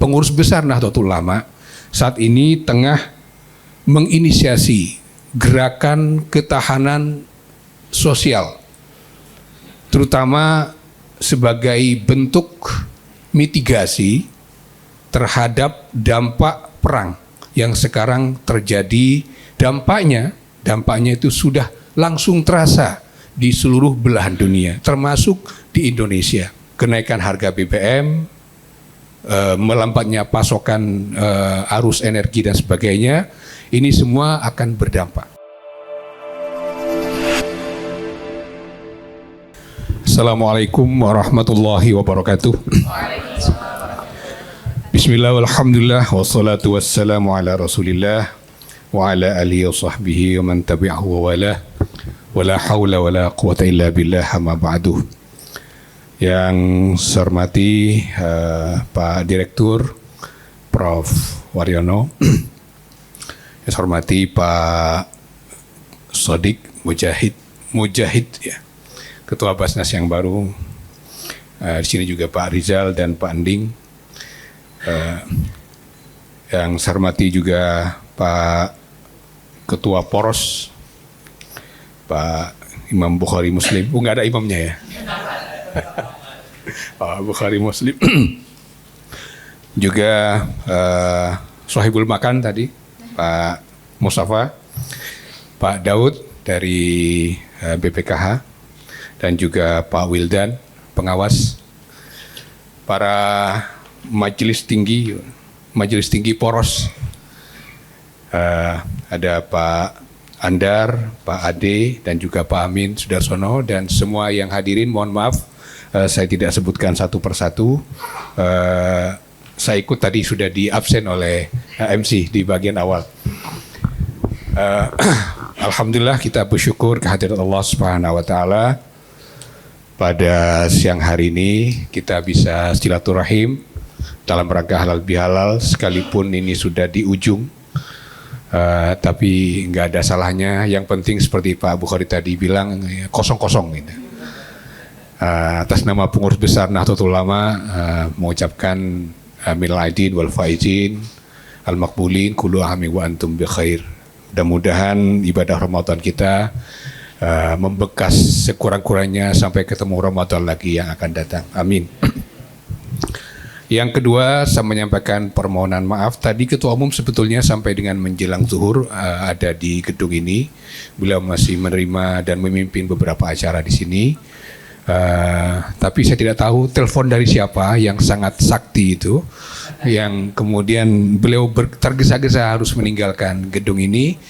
pengurus besar Nahdlatul Ulama saat ini tengah menginisiasi gerakan ketahanan sosial, terutama sebagai bentuk mitigasi terhadap dampak perang yang sekarang terjadi. Dampaknya itu sudah langsung terasa di seluruh belahan dunia, termasuk di Indonesia. Kenaikan harga BBM, melambatnya pasokan arus energi dan sebagainya, ini semua akan berdampak. Assalamualaikum warahmatullahi wabarakatuh. Bismillah walhamdulillah wassalatu wassalamu ala rasulillah wa ala alihi wa sahbihi wa man tabi'ahu wa wala wa la hawla wa la quwata illa billah amma ba'du. Yang saya hormati Pak Direktur Prof. Waryono, yang saya hormati Pak Sodik Mujahid ya, Ketua Basnas yang baru, di sini juga Pak Rizal dan Pak Anding. Yang saya hormati juga Pak Ketua Poros, Pak Imam Bukhari Muslim. Nggak ada imamnya ya? Pak Bukhari Muslim. Juga Sohibul Makan tadi, Pak Mustafa, Pak Daud dari BPKH, dan juga Pak Wildan, pengawas, para majelis tinggi Poros, ada Pak Andar, Pak Ade, dan juga Pak Amin Sudarsono, dan semua yang hadirin, mohon maaf saya tidak sebutkan satu persatu. Saya ikut tadi sudah di absen oleh MC di bagian awal. Alhamdulillah kita bersyukur kehadirat Allah Subhanahu wa taala. Pada siang hari ini kita bisa silaturahim dalam rangka halal bihalal, sekalipun ini sudah di ujung, tapi nggak ada salahnya. Yang penting seperti Pak Bukhari tadi bilang, kosong-kosong gitu. Atas nama pengurus besar Nahdlatul Ulama mengucapkan minal aidin wal faizin al makbulin kullu amin wa antum bi khair. Mudah-mudahan ibadah Ramadan kita membekas sekurang-kurangnya sampai ketemu Ramadan lagi yang akan datang. Amin. Yang kedua, saya menyampaikan permohonan maaf. Tadi Ketua Umum sebetulnya sampai dengan menjelang zuhur ada di gedung ini. Beliau masih menerima dan memimpin beberapa acara di sini. Tapi saya tidak tahu telepon dari siapa yang sangat sakti itu, yang kemudian beliau tergesa-gesa harus meninggalkan gedung ini.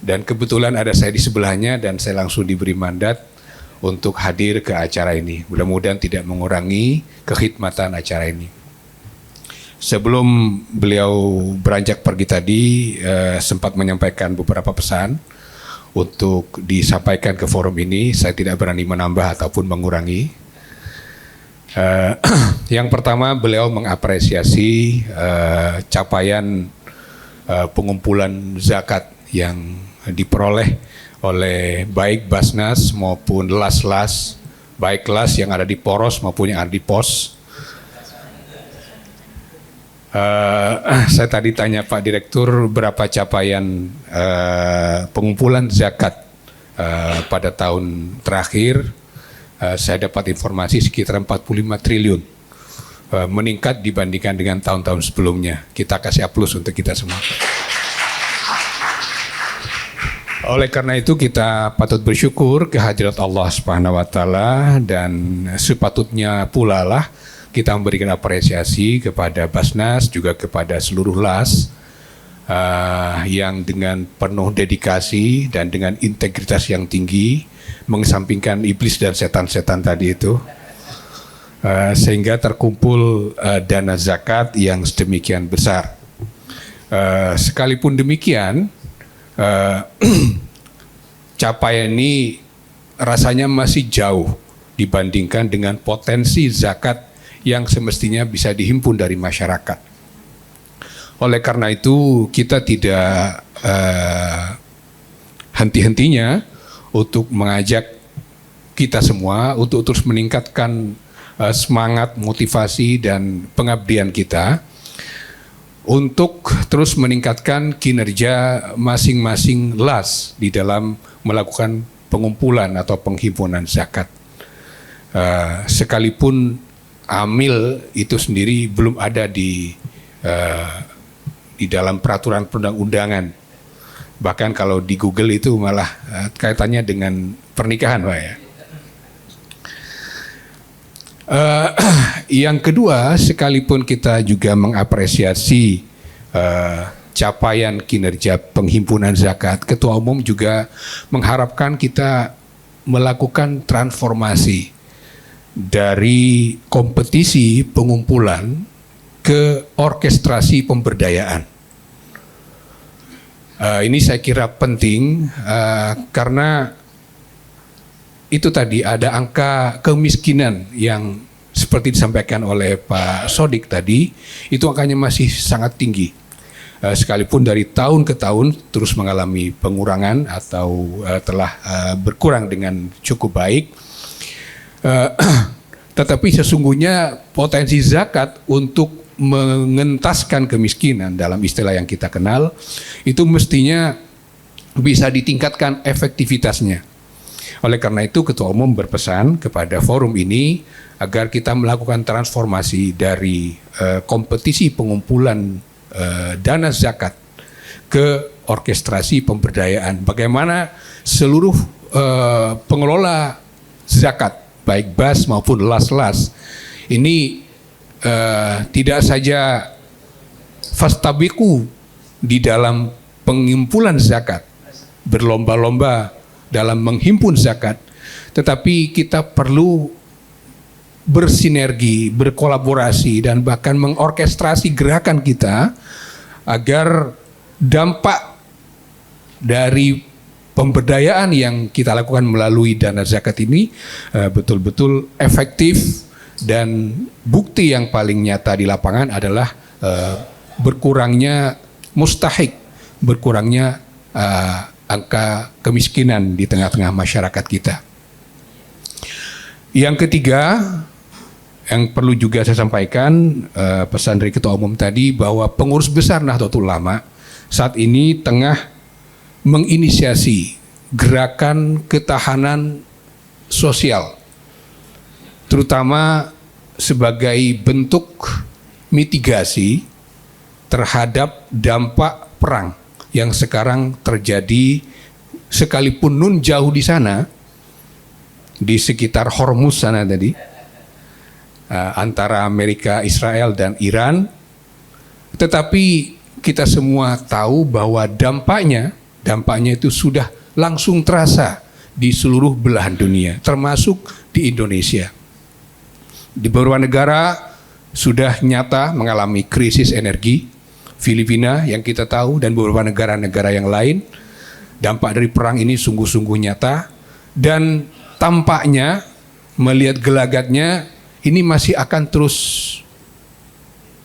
Dan kebetulan ada saya di sebelahnya dan saya langsung diberi mandat untuk hadir ke acara ini. Mudah-mudahan tidak mengurangi kekhidmatan acara ini. Sebelum beliau beranjak pergi tadi, sempat menyampaikan beberapa pesan untuk disampaikan ke forum ini. Saya tidak berani menambah ataupun mengurangi. Yang pertama, beliau mengapresiasi capaian pengumpulan zakat yang diperoleh oleh baik Basnas maupun las-las, baik las yang ada di Poros maupun yang ada di Pos. Saya tadi tanya Pak Direktur berapa capaian pengumpulan zakat pada tahun terakhir. Saya dapat informasi sekitar 45 triliun, meningkat dibandingkan dengan tahun-tahun sebelumnya. Kita kasih aplaus untuk kita semua. Oleh karena itu kita patut bersyukur kehadirat Allah Subhanahu wa taala, dan sepatutnya pula lah kita memberikan apresiasi kepada Basnas, juga kepada seluruh las yang dengan penuh dedikasi dan dengan integritas yang tinggi mengesampingkan iblis dan setan-setan tadi itu, sehingga terkumpul dana zakat yang sedemikian besar. Sekalipun demikian, capaian ini rasanya masih jauh dibandingkan dengan potensi zakat yang semestinya bisa dihimpun dari masyarakat. Oleh karena itu kita tidak henti-hentinya untuk mengajak kita semua untuk terus meningkatkan semangat, motivasi, dan pengabdian kita untuk terus meningkatkan kinerja masing-masing LAS di dalam melakukan pengumpulan atau penghimpunan zakat. Sekalipun amil itu sendiri belum ada di dalam peraturan perundang-undangan. Bahkan kalau di Google itu malah kaitannya dengan pernikahan, Pak ya. Yang kedua, sekalipun kita juga mengapresiasi capaian kinerja penghimpunan zakat, Ketua Umum juga mengharapkan kita melakukan transformasi dari kompetisi pengumpulan ke orkestrasi pemberdayaan. Ini saya kira penting karena itu tadi ada angka kemiskinan yang seperti disampaikan oleh Pak Sodik tadi, itu angkanya masih sangat tinggi. Sekalipun dari tahun ke tahun terus mengalami pengurangan atau telah berkurang dengan cukup baik, tetapi sesungguhnya potensi zakat untuk mengentaskan kemiskinan dalam istilah yang kita kenal, itu mestinya bisa ditingkatkan efektivitasnya. Oleh karena itu Ketua Umum berpesan kepada forum ini agar kita melakukan transformasi dari kompetisi pengumpulan dana zakat ke orkestrasi pemberdayaan. Bagaimana seluruh pengelola zakat, baik BAS maupun LAS-LAS, ini tidak saja fastabiqu di dalam pengumpulan zakat, berlomba-lomba dalam menghimpun zakat, tetapi kita perlu bersinergi, berkolaborasi, dan bahkan mengorkestrasi gerakan kita agar dampak dari pemberdayaan yang kita lakukan melalui dana zakat ini betul-betul efektif, dan bukti yang paling nyata di lapangan adalah berkurangnya mustahik, berkurangnya angka kemiskinan di tengah-tengah masyarakat kita. Yang ketiga, yang perlu juga saya sampaikan, pesan dari Ketua Umum tadi bahwa pengurus besar Nahdlatul Ulama saat ini tengah menginisiasi gerakan ketahanan sosial, terutama sebagai bentuk mitigasi terhadap dampak perang yang sekarang terjadi, sekalipun nun jauh di sana, di sekitar Hormuz sana tadi, antara Amerika, Israel, dan Iran. Tetapi kita semua tahu bahwa dampaknya itu sudah langsung terasa di seluruh belahan dunia, termasuk di Indonesia. Di beberapa negara sudah nyata mengalami krisis energi. Filipina yang kita tahu dan beberapa negara-negara yang lain, dampak dari perang ini sungguh-sungguh nyata, dan tampaknya melihat gelagatnya ini masih akan terus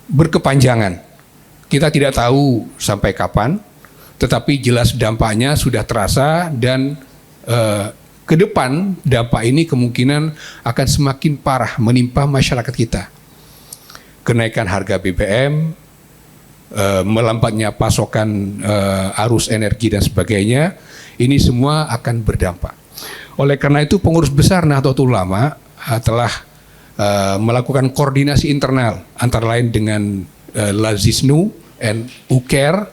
berkepanjangan. Kita tidak tahu sampai kapan, tetapi jelas dampaknya sudah terasa, dan ke depan dampak ini kemungkinan akan semakin parah menimpa masyarakat kita. Kenaikan harga BBM, melambatnya pasokan arus energi dan sebagainya, ini semua akan berdampak. Oleh karena itu pengurus besar Nahdlatul Ulama telah melakukan koordinasi internal antara lain dengan Lazisnu, UKER,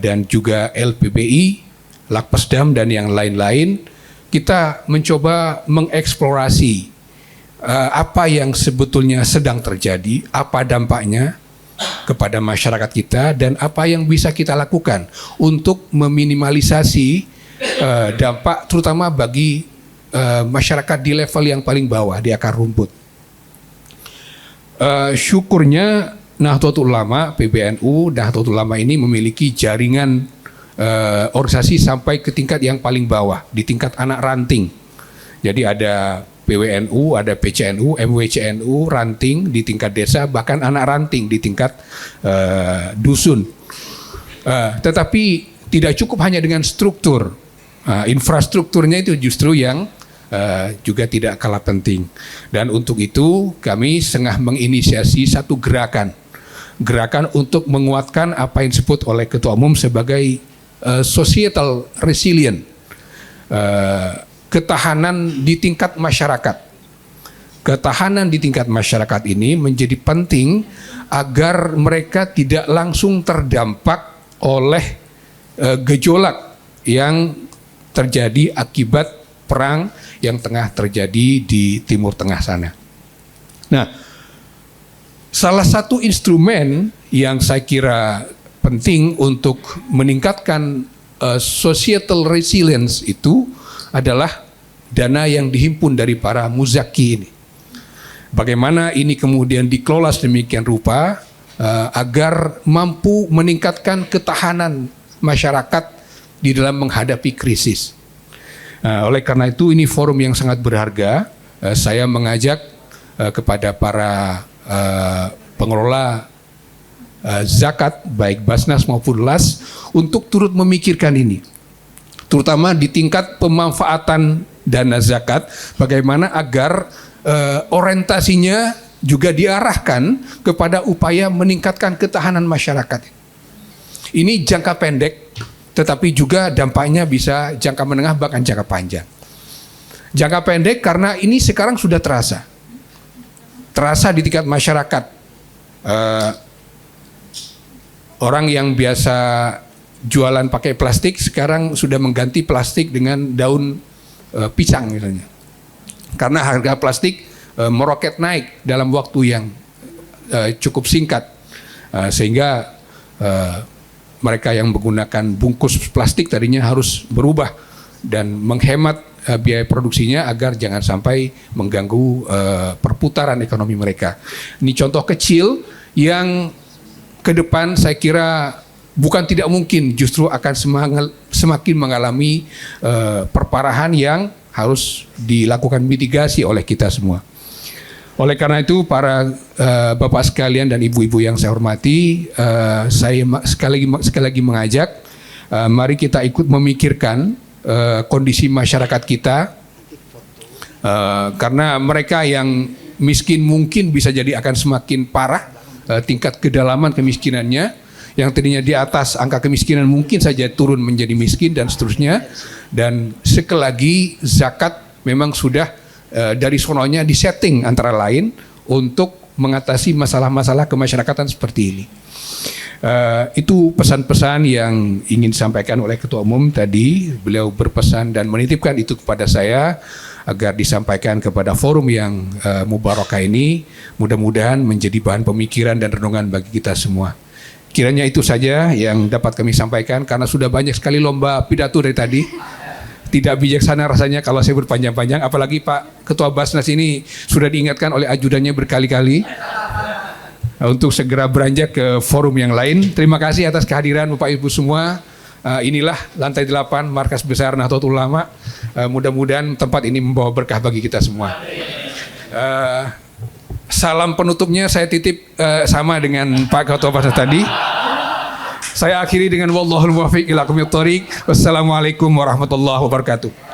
dan juga LPBI, Lakpesdam, dan yang lain-lain. Kita mencoba mengeksplorasi apa yang sebetulnya sedang terjadi, apa dampaknya kepada masyarakat kita, dan apa yang bisa kita lakukan untuk meminimalisasi dampak terutama bagi masyarakat di level yang paling bawah, di akar rumput. Syukurnya Nahdlatul Ulama, PBNU, Nahdlatul Ulama ini memiliki jaringan organisasi sampai ke tingkat yang paling bawah, di tingkat anak ranting. Jadi ada PWNU, ada PCNU, MWCNU, ranting di tingkat desa, bahkan anak ranting di tingkat dusun. Tetapi tidak cukup hanya dengan struktur, infrastrukturnya itu justru yang juga tidak kalah penting. Dan untuk itu kami tengah menginisiasi satu gerakan gerakan untuk menguatkan apa yang disebut oleh Ketua Umum sebagai societal resilient, ketahanan di tingkat masyarakat. Ketahanan di tingkat masyarakat ini menjadi penting agar mereka tidak langsung terdampak oleh gejolak yang terjadi akibat perang yang tengah terjadi di Timur Tengah sana. Nah, salah satu instrumen yang saya kira penting untuk meningkatkan societal resilience itu adalah dana yang dihimpun dari para muzaki ini. Bagaimana ini kemudian dikelola sedemikian rupa agar mampu meningkatkan ketahanan masyarakat di dalam menghadapi krisis. Oleh karena itu ini forum yang sangat berharga. Saya mengajak kepada para pengelola zakat baik Basnas maupun LAS untuk turut memikirkan ini, terutama di tingkat pemanfaatan dana zakat, bagaimana agar orientasinya juga diarahkan kepada upaya meningkatkan ketahanan masyarakat. Ini jangka pendek, tetapi juga dampaknya bisa jangka menengah bahkan jangka panjang. Jangka pendek karena ini sekarang sudah terasa di tingkat masyarakat. Orang yang biasa jualan pakai plastik sekarang sudah mengganti plastik dengan daun pisang misalnya. Karena harga plastik meroket naik dalam waktu yang cukup singkat, sehingga mereka yang menggunakan bungkus plastik tadinya harus berubah dan menghemat biaya produksinya agar jangan sampai mengganggu perputaran ekonomi mereka. Ini contoh kecil yang ke depan saya kira bukan tidak mungkin justru akan semakin mengalami perparahan yang harus dilakukan mitigasi oleh kita semua. Oleh karena itu para bapak sekalian dan ibu-ibu yang saya hormati, saya sekali lagi mengajak, mari kita ikut memikirkan kondisi masyarakat kita, karena mereka yang miskin mungkin bisa jadi akan semakin parah tingkat kedalaman kemiskinannya, yang tadinya di atas angka kemiskinan mungkin saja turun menjadi miskin dan seterusnya. Dan sekali lagi zakat memang sudah dari sononya disetting antara lain untuk mengatasi masalah-masalah kemasyarakatan seperti ini. Itu pesan-pesan yang ingin disampaikan oleh Ketua Umum tadi. Beliau berpesan dan menitipkan itu kepada saya agar disampaikan kepada forum yang mubarakah ini. Mudah-mudahan menjadi bahan pemikiran dan renungan bagi kita semua. Kiranya itu saja yang dapat kami sampaikan, karena sudah banyak sekali lomba pidato dari tadi. Tidak bijaksana rasanya kalau saya berpanjang-panjang, apalagi Pak Ketua Basnas ini sudah diingatkan oleh ajudannya berkali-kali untuk segera beranjak ke forum yang lain. Terima kasih atas kehadiran Bapak Ibu semua. Inilah lantai 8 Markas Besar Nahdlatul Ulama. Mudah-mudahan tempat ini membawa berkah bagi kita semua. Salam penutupnya saya titip sama dengan Pak Ketua Basnas tadi. Saya akhiri dengan wallahul muwaffiq ila aqwamit thoriq. Wassalamualaikum warahmatullahi wabarakatuh.